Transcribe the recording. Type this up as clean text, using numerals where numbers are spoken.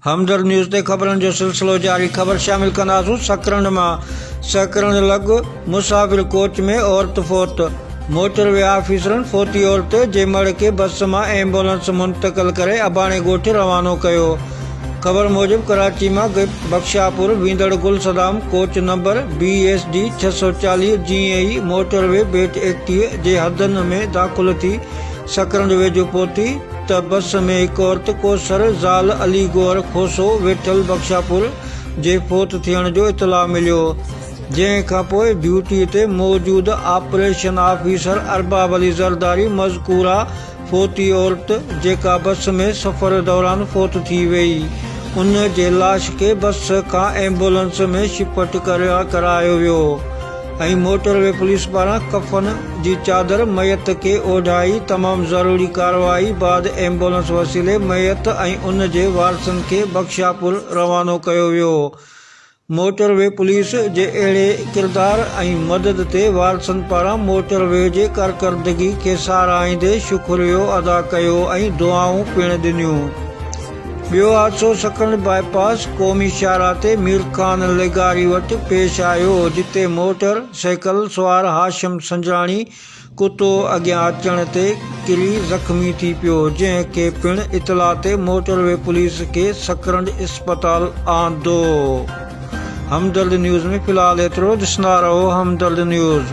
हमदर्द news ते ख़बरनि जो सिलसिलो जारी। ख़बर शामिल कंदासूं। सकरंड मां सकरंड लॻ मुसाफ़िर कोच में औरत फ़ौत। मोटरवे ऑफिसरनि फ़ौती औरत जे मड़ खे बस मां एम्बुलेंस मुंतक़िल करे अबाणे ॻोठ रवानो कयो। ख़बर मूजिब कराची मां बख्शापुर वेंदड़ गुलसदाम कोच नंबर BSD 640 जीअं ई मोटरवे बेट 31 जे हदनि में दाख़िल थी सकरंड वेझो पहुती त बस में हिकु औरत कोसर ज़ाल अली गौर खोसो वेठल बख्शापुर जे फ़ौत थियण जो इतला मिलियो, जंहिं खां पोइ ड्यूटीअ ते मौजूद ऑपरेशन ऑफिसर अरबाब अली ज़रदारी मज़कूरा फ़ौती औरत जेका बस में सफ़र दौरान फ़ौत थी वई उन जे लाश खे बस खां एम्बुलेंस में शिफ्ट करायो वियो ऐं मोटरवे पुलिस पारां कफ़न जी चादर मैयत खे ओढ़ाई। तमामु ज़रूरी कार्रवाई बाद एम्बुलेंस वसीले मैयत ऐं उन जे वारसनि खे बख्शापुर रवानो कयो वियो। मोटरवे पुलिस जे अहिड़े किरदार ऐं मदद ते वारसनि पारां मोटरवे जे कारकर्दगी खे साराहींदे शुक्रियो अदा कयो ऐं दुआऊं पिणु ॾिनियूं। ॿियो हादसो सकरंड बाईपास क़ौमी शाहरा ते मीर ख़ान लेगारी वटि पेश आयो, जिते मोटर साइकिल सवार हाशिम संजराणी कुतो अॻियां अचण ते किरी ज़ख़्मी थी पियो, जंहिं खे पिणु इतला ते मोटरवे पुलिस खे सकरंड इस्पताल आंदो। हमदर्द न्यूज़ में फ़िलहाल एतिरो। ॾिसंदा रहो हमदर्द न्यूज़।